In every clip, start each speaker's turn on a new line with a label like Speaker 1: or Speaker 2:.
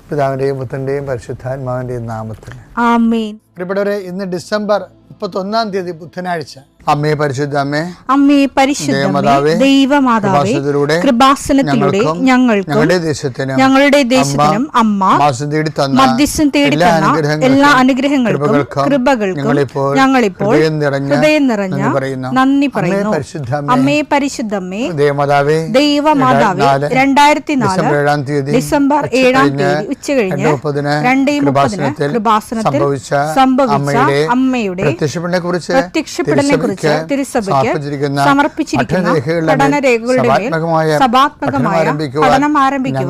Speaker 1: പിതാവിൻ്റെയും പുത്രൻ്റെയും പരിശുദ്ധാത്മാവിൻ്റെയും നാമത്തിൽ
Speaker 2: ആമേൻ.
Speaker 1: പ്രിയപ്പെട്ടവരെ, ഇന്ന് ഡിസംബർ 31 ബുധനാഴ്ച. അമ്മേ പരിശുദ്ധ അമ്മേ,
Speaker 2: അമ്മേ പരിശുദ്ധമേ, ദൈവമാതാവേ, കൃപാസനത്തിലൂടെ ഞങ്ങൾക്കും ഞങ്ങളുടെ ദേശത്തിനും അമ്മ മധ്യസ്ഥം തേടി തന്ന എല്ലാ അനുഗ്രഹങ്ങൾക്കും കൃപകൾക്കും ഞങ്ങളിപ്പോൾ ഹൃദയം നിറഞ്ഞ നന്ദി പറയുന്നു. അമ്മേ പരിശുദ്ധമേ, ദൈവമാതാവേ, 2004 ഡിസംബർ 7 ഉച്ചകഴിഞ്ഞ് 2:30 കൃപാസനത്തിൽ സംഭവിച്ച അമ്മയുടെ പ്രത്യക്ഷപ്പെടലിനെ കുറിച്ച് തിരുസഭയ്ക്ക് സമർപ്പിച്ചിരിക്കുന്ന പഠനരേഖകളുടെ മേൽ സഭാത്മകമായ പഠനം ആരംഭിക്കുവാൻ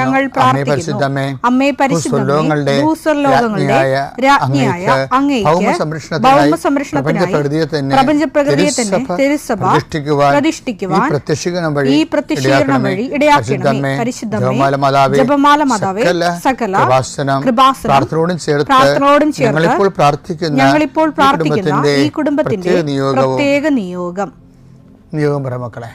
Speaker 2: ഞങ്ങൾ പ്രാർത്ഥിക്കുന്നു. അമ്മേ പരിശുദ്ധമേ, ഭൂസ്വർലോകങ്ങളുടെ രാജ്ഞിയായ അങ്ങേയ്ക്ക് ഭൗമസംരക്ഷണത്തിനായി പ്രപഞ്ചപ്രകൃതിയെ തന്നെ തിരുസഭ പ്രതിഷ്ഠിക്കുവാൻ ഈ പ്രത്യക്ഷീകരണം വഴി ഇടയാക്കണമേ. പരിശുദ്ധമേ, ജപമാല മാതാവേ, സകല കൃപാസനം പ്രാർത്ഥനയോടും ചേർത്ത് ഞങ്ങളിപ്പോൾ പ്രാർത്ഥിക്കുന്ന ഈ കുടുംബത്തിന്റെ പ്രത്യേക നിയോഗം
Speaker 1: പറ മക്കളെ.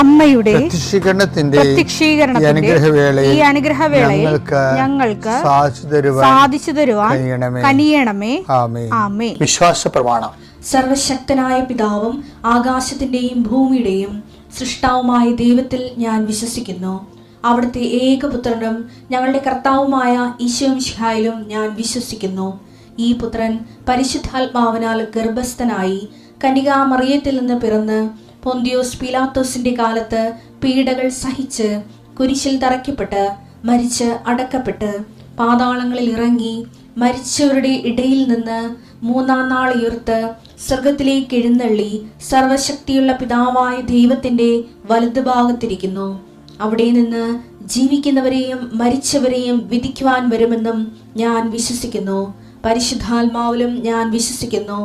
Speaker 2: അമ്മയുടെ പ്രത്യക്ഷീകരണത്തിന്റെ ഈ അനുഗ്രഹവേളയിൽ ഞങ്ങൾക്ക് സാധിച്ചു തരുവാൻ കനിയണമേ. ആമേൻ.
Speaker 1: വിശ്വാസ പ്രമാണം.
Speaker 3: സർവശക്തനായ പിതാവും ആകാശത്തിന്റെയും ഭൂമിയുടെയും സൃഷ്ടാവുമായ ദൈവത്തിൽ ഞാൻ വിശ്വസിക്കുന്നു. അവിടുത്തെ ഏകപുത്രനും ഞങ്ങളുടെ കർത്താവുമായ ഈശോമിശിഹായിലും ഞാൻ വിശ്വസിക്കുന്നു. ഈ പുത്രൻ പരിശുദ്ധാത്മാവിനാൽ ഗർഭസ്ഥനായി കന്യകാമറിയത്തിൽ നിന്ന് പിറന്ന് പൊന്തിയോസ് പീലാത്തോസിന്റെ കാലത്ത് പീഡകൾ സഹിച്ച് കുരിശിൽ തറയ്ക്കപ്പെട്ട് മരിച്ച് അടക്കപ്പെട്ട് പാതാളങ്ങളിൽ ഇറങ്ങി മരിച്ചവരുടെ ഇടയിൽ നിന്ന് 3-ാം നാൾ ഉയർത്ത് സ്വർഗത്തിലേക്ക് എഴുന്നള്ളി സർവശക്തിയുള്ള പിതാവായ ദൈവത്തിന്റെ വലതുഭാഗത്തിരിക്കുന്നു. അവിടെ നിന്ന് ജീവിക്കുന്നവരെയും മരിച്ചവരെയും വിധിക്കുവാൻ വരുമെന്നും ഞാൻ വിശ്വസിക്കുന്നു. പരിശുദ്ധാത്മാവിലും ഞാൻ വിശ്വസിക്കുന്നു.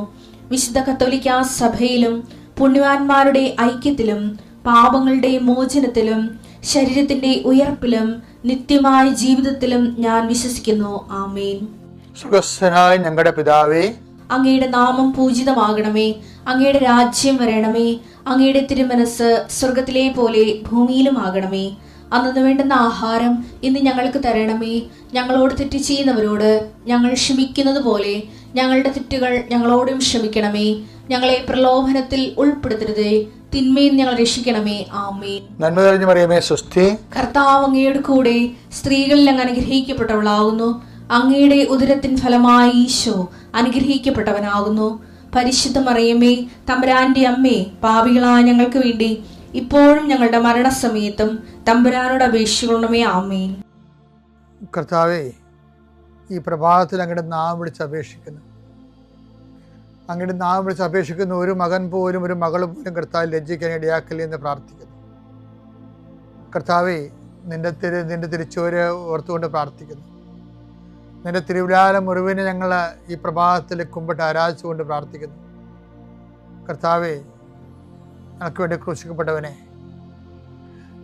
Speaker 3: വിശുദ്ധ കത്തോലിക്കാ സഭയിലും പുണ്യവാന്മാരുടെ ഐക്യത്തിലും പാപങ്ങളുടെ മോചനത്തിലും ശരീരത്തിന്റെ ഉയർപ്പിലും നിത്യമായ ജീവിതത്തിലും ഞാൻ വിശ്വസിക്കുന്നു. ആമേൻ.
Speaker 1: സുഖസ്ഥനായ ഞങ്ങളുടെ പിതാവേ,
Speaker 3: അങ്ങയുടെ നാമം പൂജിതമാകണമേ. അങ്ങയുടെ രാജ്യം വരണമേ. അങ്ങയുടെ തിരുമനസ് സ്വർഗത്തിലെ പോലെ ഭൂമിയിലും ആകണമേ. അന്നു വേണ്ടുന്ന ആഹാരം ഇന്ന് ഞങ്ങൾക്ക് തരണമേ. ഞങ്ങളോട് തെറ്റ് ചെയ്യുന്നവരോട് ഞങ്ങൾ ക്ഷമിക്കുന്നത് പോലെ ഞങ്ങളുടെ തെറ്റുകൾ ഞങ്ങളോടും ക്ഷമിക്കണമേ. ഞങ്ങളെ പ്രലോഭനത്തിൽ ഉൾപ്പെടുത്തരുതേ, തിന്മയിൽ ഞങ്ങൾ രക്ഷിക്കണമേ. ആമേൻ.
Speaker 1: നന്മ നിറഞ്ഞ മറിയമേ, സ്വസ്തി.
Speaker 3: കർത്താവ് അങ്ങയുടെ കൂടെ സ്ത്രീകളിൽ അങ്ങ് അനുഗ്രഹിക്കപ്പെട്ടവളാകുന്നു. അങ്ങയുടെ ഉദരത്തിൻ ഫലമായി ഈശോ അനുഗ്രഹിക്കപ്പെട്ടവനാകുന്നു. പരിശുദ്ധ മറിയമേ, തമ്പുരാന്റെ അമ്മേ, പാപികളായ ഞങ്ങൾക്ക് വേണ്ടി ഇപ്പോഴും ഞങ്ങളുടെ മരണസമയത്തും തമ്പുരാനോട് അപേക്ഷിക്കണമേ. ആമേൻ.
Speaker 1: കർത്താവേ, ഈ പ്രഭാതത്തിൽ അങ്ങയുടെ നാമം വിളിച്ച് അപേക്ഷിക്കുന്നു. അങ്ങയുടെ നാമം വിളിച്ച് അപേക്ഷിക്കുന്ന ഒരു മകൻ പോലും ഒരു മകൾ പോലും കർത്താവ് ലജ്ജിക്കാൻ ഇടയാക്കില്ല എന്ന് പ്രാർത്ഥിക്കുന്നു. കർത്താവേ, നിന്റെ തിരിച്ചുവരെ ഓർത്തുകൊണ്ട് പ്രാർത്ഥിക്കുന്നു. നിന്റെ തിരുവിലാല മുറിവിനെ ഞങ്ങൾ ഈ പ്രഭാതത്തിൽ കുമ്പിട്ട് ആരാധിച്ചുകൊണ്ട് പ്രാർത്ഥിക്കുന്നു. കർത്താവേ, ഞങ്ങൾക്ക് വേണ്ടി ക്രൂശിക്കപ്പെട്ടവനെ,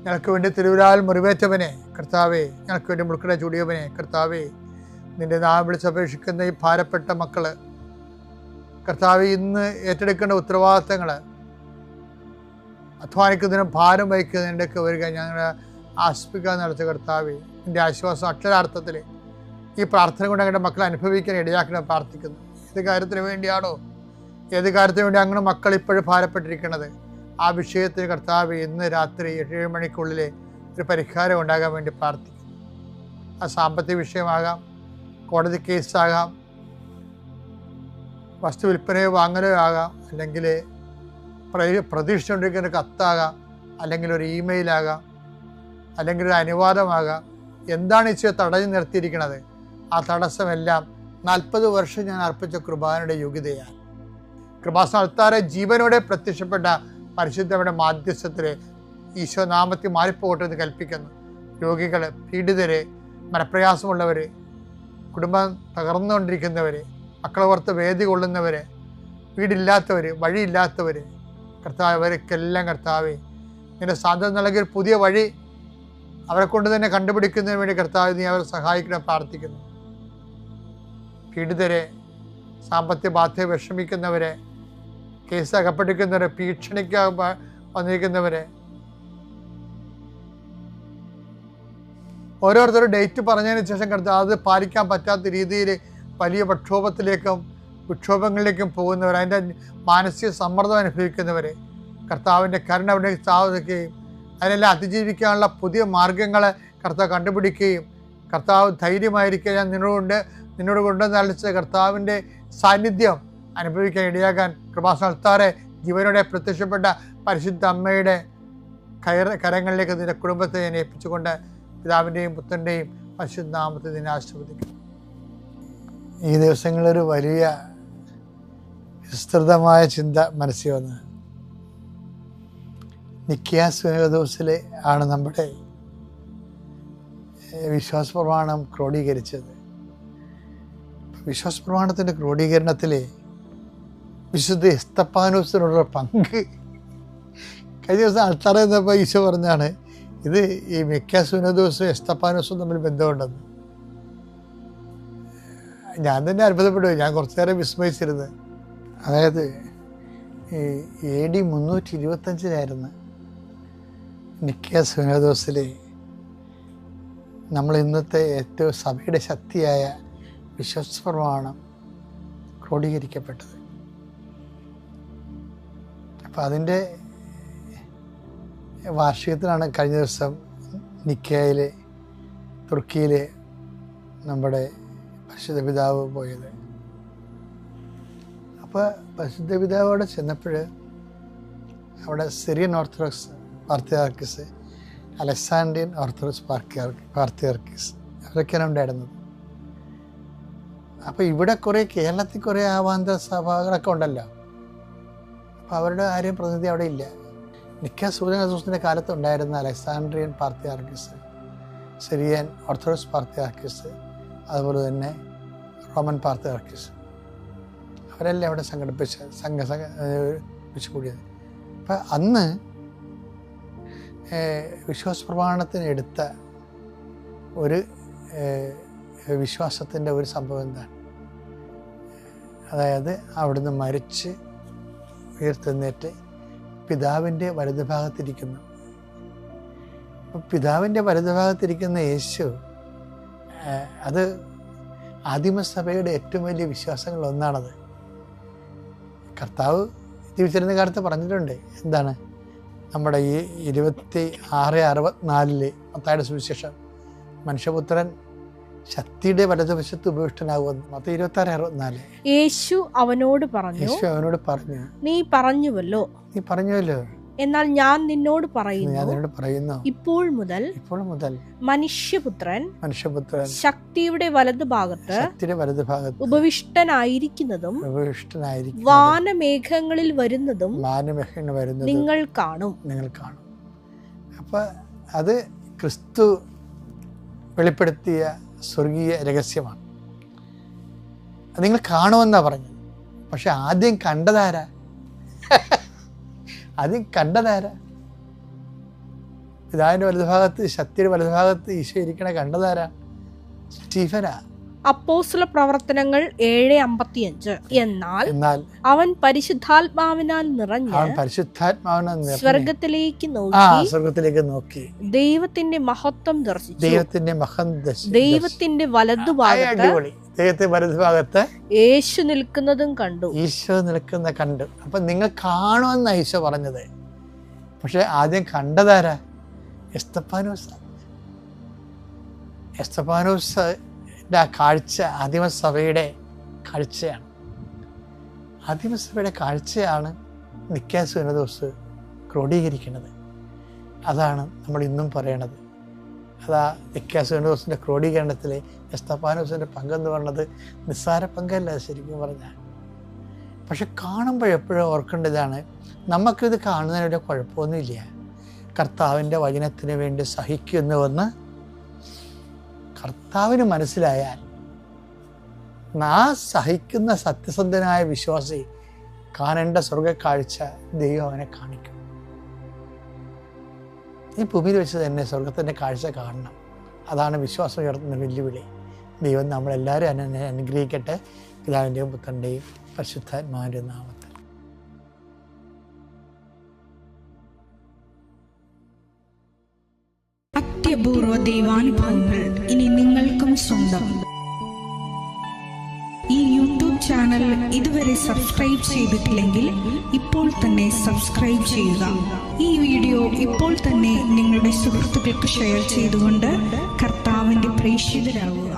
Speaker 1: ഞങ്ങൾക്ക് വേണ്ടി തിരുവിലാൽ മുറിവേറ്റവനെ, കർത്താവേ, ഞങ്ങൾക്ക് വേണ്ടി മുൾക്കട ചൂടിയവനെ, കർത്താവേ, നിന്റെ നാമം വിളിച്ചപേക്ഷിക്കുന്ന ഈ ഭാരപ്പെട്ട മക്കള്, കർത്താവേ, ഇന്ന് ഏറ്റെടുക്കേണ്ട ഉത്തരവാദിത്തങ്ങൾ, അധ്വാനിക്കുന്നതിനും ഭാരം വഹിക്കുന്നതിൻ്റെയൊക്കെ വരിക ഞങ്ങളെ ആസ്പിക്കാൻ നടത്തിയ കർത്താവേ, നിന്റെ ആശ്വാസം അക്ഷരാർത്ഥത്തിൽ ഈ പ്രാർത്ഥന കൊണ്ട് ഞങ്ങളുടെ മക്കളെ അനുഭവിക്കാൻ ഇടയാക്കണം പ്രാർത്ഥിക്കുന്നു. ഏത് കാര്യത്തിന് വേണ്ടിയാണോ, ഏത് കാര്യത്തിന് വേണ്ടി അങ്ങനെ മക്കൾ ഇപ്പോഴും ഭാരപ്പെട്ടിരിക്കുന്നത്, ആ വിഷയത്തിന് കർത്താവ് ഇന്ന് രാത്രി 7 മണിക്കുള്ളിൽ ഒരു പരിഹാരം ഉണ്ടാകാൻ വേണ്ടി പ്രാർത്ഥിക്കുന്നു. ആ സാമ്പത്തിക വിഷയമാകാം, കോടതി കേസാകാം, വസ്തു വിൽപ്പനയോ വാങ്ങലോ ആകാം, അല്ലെങ്കിൽ പ്രതീക്ഷിച്ചുകൊണ്ടിരിക്കുന്ന കത്താകാം, അല്ലെങ്കിൽ ഒരു ഇമെയിലാകാം, അല്ലെങ്കിൽ ഒരു അനുവാദമാകാം. എന്താണ് ഈശോ തടഞ്ഞു നിർത്തിയിരിക്കുന്നത്? ആ തടസ്സമെല്ലാം 40 വർഷം ഞാൻ അർപ്പിച്ച കൃപാനയുടെ യോഗ്യതയാണ്. കൃപാസ്ഥാനത്താറെ ജീവനോടെ പ്രത്യക്ഷപ്പെട്ട പരിശുദ്ധയുടെ മാധ്യസ്ഥത്തിൽ ഈശോ നാമത്തിൽ മാറിപ്പോകട്ടെ എന്ന് കൽപ്പിക്കുന്നു. രോഗികൾ, പീഡിതരെ, മനപ്രയാസമുള്ളവർ, കുടുംബം തകർന്നുകൊണ്ടിരിക്കുന്നവർ, മക്കളെ ഓർത്ത് വേദി കൊള്ളുന്നവർ, വീടില്ലാത്തവർ, വഴിയില്ലാത്തവർ, കർത്താവ് അവർക്കെല്ലാം കർത്താവേ നിന്റെ സാധ്യത നൽകിയ പുതിയ വഴി അവരെ കൊണ്ട് തന്നെ കണ്ടുപിടിക്കുന്നതിന് വേണ്ടി കർത്താവ് നീ അവരെ സഹായിക്കണം പ്രാർത്ഥിക്കുന്നു. പീഡിതരെ, സാമ്പത്തിക ബാധ്യത വിഷമിക്കുന്നവരെ, കേസ് അകപ്പെട്ടിരിക്കുന്നവരെ, ഭീഷണിക്ക് വന്നിരിക്കുന്നവരെ, ഓരോരുത്തരും ഡേറ്റ് പറഞ്ഞതിന് ശേഷം കർത്താവ് അത് പാലിക്കാൻ പറ്റാത്ത രീതിയിൽ വലിയ വിക്ഷോഭങ്ങളിലേക്കും പോകുന്നവർ, അതിൻ്റെ മാനസിക സമ്മർദ്ദം അനുഭവിക്കുന്നവർ, കർത്താവിൻ്റെ കരുണ അവിടെ സ്ഥാപിക്കുകയും അതിനെല്ലാം അതിജീവിക്കാനുള്ള പുതിയ മാർഗങ്ങളെ കർത്താവ് കണ്ടുപിടിക്കുകയും കർത്താവ് ധൈര്യമായിരിക്കുക ഞാൻ നിന്നോട് കൊണ്ടുവന്ന് അളിച്ച കർത്താവിൻ്റെ സാന്നിധ്യം അനുഭവിക്കാൻ ഇടയാകാൻ കൃപാസ്ഥാനത്താറെ ജീവനോടെ പ്രത്യക്ഷപ്പെട്ട പരിശുദ്ധ അമ്മയുടെ കരങ്ങളിലേക്ക് നിന്റെ കുടുംബത്തെ ഞാൻ ഏൽപ്പിച്ചുകൊണ്ട് പിതാവിൻ്റെയും പുത്രൻ്റെയും പരിശുദ്ധ നാമത്തെ നിന്നെ ആശീർവദിക്കുന്നു. ഈ ദിവസങ്ങളൊരു വലിയ വിസ്തൃതമായ ചിന്ത മനസ്സിൽ വന്ന് നിക്കിയ സുനഹദോസിൽ ആണ് നമ്മുടെ വിശ്വാസ പ്രമാണം ക്രോഡീകരിച്ചത്. വിശ്വാസ പ്രമാണത്തിൻ്റെ ക്രോഡീകരണത്തിൽ വിശുദ്ധ എസ്തപ്പാനോസിനുള്ള പങ്ക് കഴിഞ്ഞ ദിവസം ആൾത്താറ എന്നപ്പോൾ ഈശോ പറഞ്ഞാണ് ഇത് ഈ നിക്കിയ സുനഹദോസും എസ്തപ്പാനോസും തമ്മിൽ ബന്ധമുണ്ടെന്ന്. ഞാൻ തന്നെ അത്ഭുതപ്പെട്ടു. ഞാൻ കുറച്ചു നേരം വിസ്മയിച്ചിരുന്നത്. അതായത് AD 325 നിക്കിയ സുനഹദോസിൽ നമ്മൾ ഇന്നത്തെ ഏറ്റവും സഭയുടെ ശക്തിയായ വിശ്വാസ പ്രമാണം ക്രോഡീകരിക്കപ്പെട്ടത്. അപ്പോൾ അതിൻ്റെ വാർഷികത്തിലാണ് കഴിഞ്ഞ ദിവസം നിക്കിയയിൽ തുർക്കിയിൽ നമ്മുടെ പരിശുദ്ധ പിതാവ് പോയത്. അപ്പോൾ പരിശുദ്ധ പിതാവ് അവിടെ ചെന്നപ്പോൾ അവിടെ Syrian Orthodox patriarchs, Alexandrian Orthodox patriarchs അവരൊക്കെയാണ് ഉണ്ടായിരുന്നത്. അപ്പോൾ ഇവിടെ കേരളത്തിൽ കുറേ ആവാന്ത സഭകളൊക്കെ ഉണ്ടല്ലോ. അപ്പോൾ അവരുടെ ആരെയും പ്രതിനിധി അവിടെ ഇല്ല. നിക്കിയ സുനഹദോസിൻ്റെ കാലത്ത് ഉണ്ടായിരുന്ന അലക്സാൻഡ്രിയൻ പാർത്തിയാർക്കിസ്, സിറിയൻ ഓർത്തഡോക്സ് പാർത്തിയാർക്കിസ്, അതുപോലെ തന്നെ റോമൻ പാർത്തിയാർക്കിസ് അവരെല്ലാം അവിടെ സംഘടിപ്പിച്ച് കൂടിയത്. അപ്പം അന്ന് വിശ്വാസ പ്രമാണത്തിന് എടുത്ത ഒരു വിശ്വാസത്തിൻ്റെ ഒരു സംഭവം എന്താണ്? അതായത് അവിടുന്ന് മരിച്ച് ഉയർത്തെഴുന്നേറ്റ് പിതാവിൻ്റെ വലതുഭാഗത്തിരിക്കുന്നു. അപ്പം പിതാവിൻ്റെ വലതുഭാഗത്തിരിക്കുന്ന യേശു അത് ആദിമസഭയുടെ ഏറ്റവും വലിയ വിശ്വാസങ്ങളൊന്നാണത്. കർത്താവ് ജീവിച്ചിരുന്ന കാലത്ത് പറഞ്ഞിട്ടുണ്ട്. എന്താണ്? നമ്മുടെ ഈ 26:64 മത്തായിയുടെ സുവിശേഷം മനുഷ്യപുത്രൻ ശക്തിയുടെ വലതുവശത്ത് ഉപവിഷ്ടനാകുമെന്ന്. മത്തായി 26:64.
Speaker 2: യേശു അവനോട് പറഞ്ഞു, നീ പറഞ്ഞുവല്ലോ, എന്നാൽ ഞാൻ നിന്നോട് പറയുന്നു, ഇപ്പോൾ മുതൽ മനുഷ്യപുത്രൻ ശക്തിയുടെ വലതുഭാഗത്ത് ഉപവിഷ്ടനായിരിക്കുന്നതും വാനമേഘങ്ങളിൽ വരുന്നതും നിങ്ങൾ കാണും.
Speaker 1: അപ്പൊ അത് ക്രിസ്തു വെളിപ്പെടുത്തിയ സ്വർഗീയ രഹസ്യമാണ്. അത് നിങ്ങൾ കാണുമെന്നാ പറഞ്ഞത്. പക്ഷെ ആദ്യം കണ്ടതാരാ? പിതാവിന്റെ വലതുഭാഗത്ത്, ശക്തിയുടെ വലതുഭാഗത്ത് ഈശോ ഇരിക്കണ കണ്ടതാരാ? സ്റ്റീഫനാ.
Speaker 2: അപ്പോസ്തല പ്രവർത്തനങ്ങൾ 7:55. എന്നാൽ അവൻ പരിശുദ്ധാത്മാവിനാൽ നിറഞ്ഞ് സ്വർഗത്തിലേക്ക് നോക്കി ദൈവത്തിന്റെ മഹത്വം ദർശിച്ചു. ദൈവത്തിന്റെ വലതുഭാഗത്ത് യേശു നിൽക്കുന്നതും കണ്ടു.
Speaker 1: അപ്പൊ നിങ്ങൾ കാണുമെന്ന ഈശോ പറഞ്ഞത്. പക്ഷെ ആദ്യം കണ്ടതാരാ? എസ്തപ്പാനോസ് ആ കാഴ്ച ആദിമസഭയുടെ കാഴ്ചയാണ്. ആദിമസഭയുടെ കാഴ്ചയാണ് നിക്കായ സുനദോസ് ക്രോഡീകരിക്കുന്നത്. അതാണ് നമ്മൾ ഇന്നും പറയണത്. അതാ നിക്കായ സുനദോസിൻ്റെ ക്രോഡീകരണത്തിൽ എസ്തഫാനോസിൻ്റെ പങ്കെന്ന് പറഞ്ഞത് നിസ്സാര പങ്കല്ല ശരിക്കും പറഞ്ഞാൽ. പക്ഷെ കാണുമ്പോഴെപ്പോഴും ഓർക്കേണ്ടതാണ്, നമുക്കിത് കാണുന്നതിനൊരു കുഴപ്പമൊന്നുമില്ല. കർത്താവിൻ്റെ വചനത്തിന് വേണ്ടി സഹിക്കുന്നുവെന്ന് കർത്താവിന് മനസ്സിലായാൽ ആ സഹിക്കുന്ന സത്യസന്ധനായ വിശ്വാസി കാണേണ്ട സ്വർഗക്കാഴ്ച ദൈവം അവനെ കാണിക്കും. ഈ ഭൂമിയിൽ വെച്ച് തന്നെ സ്വർഗത്തിൻ്റെ കാഴ്ച കാണണം. അതാണ് വിശ്വാസം ഉയർത്തുന്ന വെല്ലുവിളി. ദൈവം നമ്മളെല്ലാവരും അനുഗ്രഹിക്കട്ടെ. പിതാവിൻ്റെയും പുത്രൻ്റെയും പരിശുദ്ധാത്മാവിൻ്റെ നാമത്തിൽ.
Speaker 4: അത്യപൂർവ ദൈവാനുഭവങ്ങൾ ഇനി നിങ്ങൾക്കും സ്വന്തം. ഈ യൂട്യൂബ് ചാനൽ ഇതുവരെ സബ്സ്ക്രൈബ് ചെയ്തിട്ടില്ലെങ്കിൽ ഇപ്പോൾ തന്നെ സബ്സ്ക്രൈബ് ചെയ്യുക. ഈ വീഡിയോ ഇപ്പോൾ തന്നെ നിങ്ങളുടെ സുഹൃത്തുക്കൾക്ക് ഷെയർ ചെയ്തുകൊണ്ട് കർത്താവിൻ്റെ പ്രേക്ഷിതരാകുക.